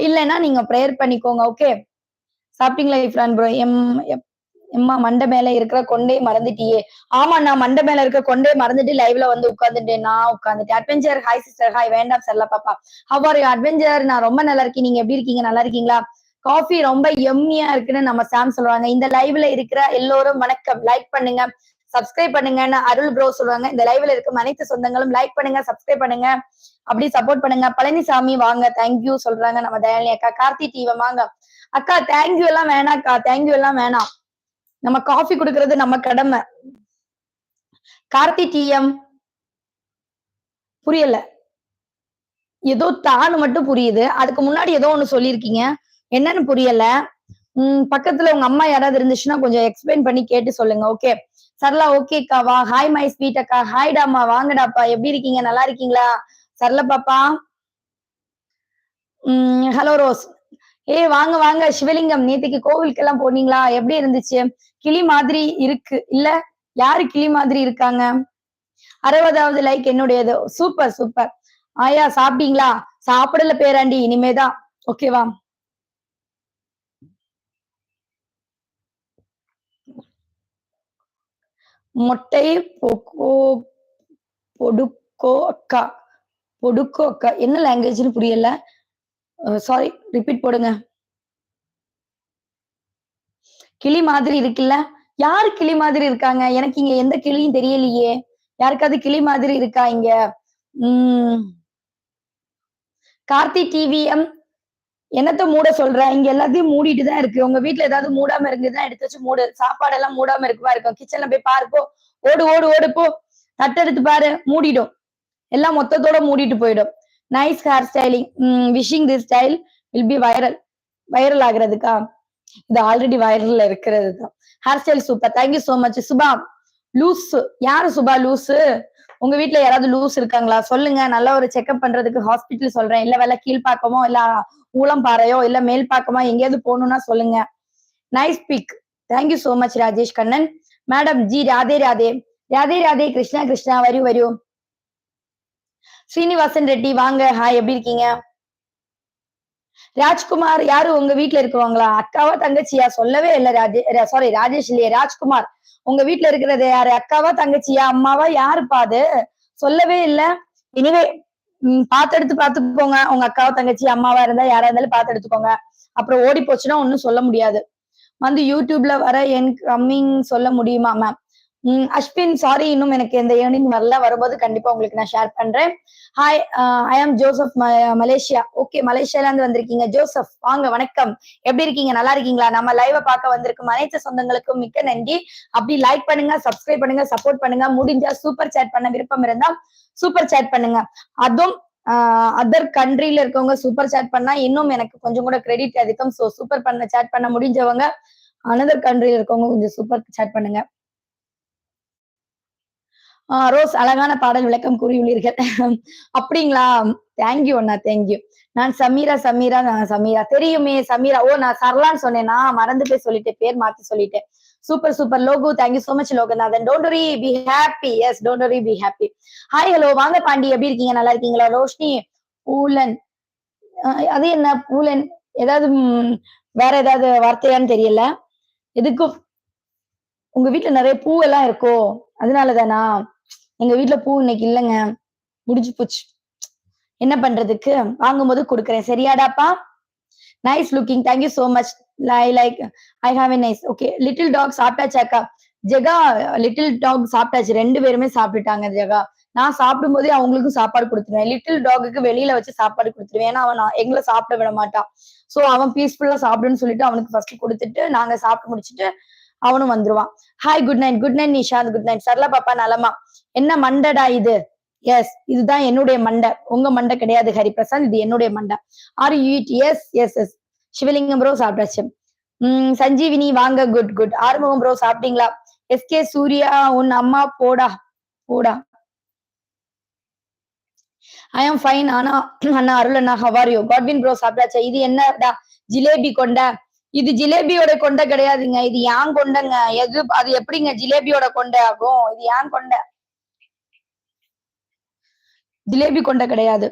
இல்லைன்னா நீங்க ப்ரேயர் பண்ணிக்கோங்க. ஓகே. சாப்பிட்டீங்களா இஃப்ரான் ப்ரோ? எம்மா மண்டை மேல இருக்கிற கொண்டே மறந்துட்டியே. ஆமா, நான் மண்டை மேல இருக்க கொண்டே மறந்துட்டு லைவ்ல வந்து உட்கார்ந்துட்டேன். நான் உட்கார்ந்துட்டேன். Adventure hi sister hi. வேண்டாம் செல்ல பாப்பா. How are you adventure? நான் ரொம்ப நல்லா இருக்கேன். நீங்க எப்படி இருக்கீங்க? நல்லா இருக்கீங்களா? காஃபி ரொம்ப எம்மியா இருக்குன்னு நம்ம சாம் சொல்லுவாங்க. இந்த லைவ்ல இருக்கிற எல்லோரும் வணக்கம். லைக் பண்ணுங்க, சப்ஸ்கிரைப் பண்ணுங்கன்னு அருள் ப்ரோ சொல்லுவாங்க. இந்த லைவ்ல இருக்கும் அனைத்து சொந்தங்களும் லைக் பண்ணுங்க, சப்ஸ்கிரைப் பண்ணுங்க, அப்படி சப்போர்ட் பண்ணுங்க. பழனிசாமி வாங்க, தேங்க்யூ சொல்றாங்க நம்ம தயாலினி அக்கா. கார்த்தி டிவம் வாங்க அக்கா. தேங்க்யூ எல்லாம் வேணாக்கா, தேங்க்யூ எல்லாம் வேணாம். நம்ம காஃபி கொடுக்கறது நம்ம கடமை. கார்த்தி டிஎம் புரியல. ஏதோ தானு மட்டும் புரியுது. அதுக்கு முன்னாடி ஏதோ ஒண்ணு சொல்லியிருக்கீங்க, என்னன்னு புரியல. பக்கத்துல உங்க அம்மா யாராவது இருந்துச்சுன்னா கொஞ்சம் எக்ஸ்பிளைன் பண்ணி கேட்டு சொல்லுங்க. ஓகே சரளா. ஓகேக்கா வா. ஹாய் மை ஸ்வீட் அக்கா. ஹாய்டாமா, வாங்கடாப்பா. எப்படி இருக்கீங்க? நல்லா இருக்கீங்களா சரளா பாப்பா? Hello rose. வாங்க வாங்க. சிவலிங்கம், நேத்துக்கு கோவிலுக்கு எல்லாம் போனீங்களா? எப்படி இருந்துச்சு? கிளி மாதிரி இருக்கு இல்ல? யாரு கிளி மாதிரி இருக்காங்க? 60வது லைக் என்னுடையது. Super super. ஆயா சாப்பிட்டீங்களா? சாப்பிடல பேராண்டி, இனிமேதான். ஓகேவா? மொட்டை பொடுக்கோ அக்கா. பொடுக்கோ அக்கா என்ன லாங்குவேஜ்னு புரியல. சாரி, ரிப்பீட் போடுங்க. கிளி மாதிரி இருக்குல்ல? யாரு கிளி மாதிரி இருக்காங்க? எனக்கு இங்க எந்த கிளியும் தெரியலையே. யாருக்காவது கிளி மாதிரி இருக்கா இங்க? கார்த்தி டிவிஎம் என்னத்த மூட சொல்ற? இங்க எல்லாத்தையும் மூடிட்டு தான் இருக்கு. உங்க வீட்டுல ஏதாவது மூடாம இருக்குதான் எடுத்து வச்சு மூடு. சாப்பாடு எல்லாம் மூடாம இருக்குமா இருக்கும். கிச்சன்ல போய் பாரு போ. ஓடு ஓடு ஓடு போ. தட்டெடுத்து பாரு, மூடிடும். எல்லாம் மொத்தத்தோட மூடிட்டு போயிடும். Nice hair styling. Wishing this style will be viral. Viral ஆகுறதுக்கா? இது ஆல்ரெடி வைரல்ல இருக்கிறது தான். Hair style super. Thank you so much. Subha loose. யாரு சுபா லூசு? உங்க வீட்டுல யாராவது லூஸ் இருக்காங்களா? சொல்லுங்க. நல்ல ஒரு செக்அப் பண்றதுக்கு ஹாஸ்பிட்டல் சொல்றேன். இல்ல வேலை கீழ்பாக்கமோ இல்ல ஊளம்பாறையோ இல்ல மேல் பாக்கமோ எங்கேயாவது போகணும்னா சொல்லுங்க. Nice pic. Thank you so much Rajesh Kannan. Madam ji Radhe Radhe. Radhe Radhe. Krishna Krishna. வரு. ஸ்ரீனிவாசன் ரெட்டி வாங்க. ஹாய், எப்படி இருக்கீங்க? ராஜ்குமார் யாரு? உங்க வீட்டுல இருக்குவாங்களா? அக்காவா தங்கச்சியா? சொல்லவே இல்ல. சாரி ராஜேஷ் இல்லையே, ராஜ்குமார். உங்க வீட்டுல இருக்கிறது யாரு? அக்காவா தங்கச்சியா அம்மாவா? யாருப்பா அது? சொல்லவே இல்ல. இனிமே பாத்து எடுத்து பாத்துக்கோங்க. உங்க அக்காவா தங்கச்சி அம்மாவா இருந்தா யாரா இருந்தாலும் பாத்து எடுத்துக்கோங்க. அப்புறம் ஓடி போச்சுன்னா ஒன்னும் சொல்ல முடியாது. வந்து யூடியூப்ல வர என் கம்மிங் சொல்ல முடியுமா மேம்? அஸ்வின் சாரி, இன்னும் எனக்கு எந்த ஏர்னிங் வரல. வரும்போது கண்டிப்பா உங்களுக்கு நான் ஷேர் பண்றேன். ஹாய், ஐ ஆம் ஜோசப், மலேசியா. ஓகே, மலேசியால இருந்து வந்திருக்கீங்க ஜோசப். வாங்க, வணக்கம். எப்படி இருக்கீங்க? நல்லா இருக்கீங்களா? நம்ம லைவ பார்க்க வந்திருக்கும் அனைத்து சொந்தங்களுக்கும் மிக்க நன்றி. அப்படி லைக் பண்ணுங்க, சப்ஸ்கிரைப் பண்ணுங்க, சப்போர்ட் பண்ணுங்க. முடிஞ்சா சூப்பர் சேட் பண்ண விருப்பம் இருந்தா சூப்பர் சேட் பண்ணுங்க. அதுவும் அதர் கண்ட்ரில இருக்கவங்க சூப்பர் சேட் பண்ணா இன்னும் எனக்கு கொஞ்சம் கூட கிரெடிட் அதிகம். ஸோ சூப்பர் பண்ண சேட் பண்ண முடிஞ்சவங்க அனதர் கண்ட்ரில இருக்கவங்க கொஞ்சம் சூப்பர் சேட் பண்ணுங்க. ரோஸ் அழகான பாடல் விளக்கம் கூறியுள்ளீர்கள். அப்படிங்களா? தேங்க்யூ அண்ணா, தேங்க்யூ. நான் சமீரா. சமீரா தெரியுமே. சமீரா. நான் சரளான்னு சொன்னேனா? மறந்து போய் சொல்லிட்டேன், பேர் மாத்தி சொல்லிட்டேன். Super super Logu. Thank you so much Loganathan. Don't worry, be happy. Yes, don't worry, be happy. Hi hello. வாங்க பாண்டி, எப்படி இருக்கீங்க? நல்லா இருக்கீங்களா? ரோஷினி பூலன். அது என்ன பூலன்? ஏதாவது வேற ஏதாவது வார்த்தையான்னு தெரியல. எதுக்கும் உங்க வீட்டுல நிறைய பூ எல்லாம் இருக்கோ? அதனாலதானா? எங்க வீட்டுல பூ இன்னைக்கு இல்லைங்க, முடிஞ்சு போச்சு. என்ன பண்றதுக்கு? வாங்கும்போது கொடுக்குறேன். சரியாடாப்பா? Nice looking. Thank you so much. Like I have a nice. Okay. Little dog சாப்பிட்டாச்சாக்கா? ஜெகா லிட்டில் டாக் சாப்பிட்டாச்சு. 2 பேருமே சாப்பிட்டுட்டாங்க ஜெகா. நான் சாப்பிடும் போதே அவங்களுக்கும் சாப்பாடு கொடுத்துருவேன். லிட்டில் டாகுக்கு வெளியில வச்சு சாப்பாடு கொடுத்துருவேன். ஏன்னா அவன் எங்களை சாப்பிட விட மாட்டான். சோ அவன் பீஸ்ஃபுல்லா சாப்பிடுன்னு சொல்லிட்டு அவனுக்கு ஃபர்ஸ்ட் கொடுத்துட்டு நாங்க சாப்பிட்டு முடிச்சுட்டு அவனும் வந்துருவான். Hi, good night. Good night Nishanth. Good night Sarala பாப்பா. நலமா? என்ன மண்டடா இது? எஸ், இதுதான் என்னுடைய மண்டை. உங்க மண்டை கிடையாது ஹரிபிரசாத், இது என்னுடைய மண்டை. Are you it? Yes yes yes. Sivalingam bro சாப்பிட்டாச்சு. சஞ்சீவினி வாங்க. Good good. ஆறுமுகம் ப்ரோ சாப்பிட்டீங்களா? எஸ்கே சூர்யா உன் அம்மா போடா போடா. I am fine. ஆனா அண்ணா அருள் அண்ணா how are you? Godwin bro சாப்பிட்டாச்சா? இது என்னடா ஜிலேபி கொண்டை? இது ஜிலேபியோட கொண்டை கிடையாதுங்க, இது ஏன் கொண்டைங்க. அது எப்படிங்க ஜிலேபியோட கொண்டை ஆகும்? இது ஏன் கொண்டை, ஜிலேபி கொண்டை கிடையாது.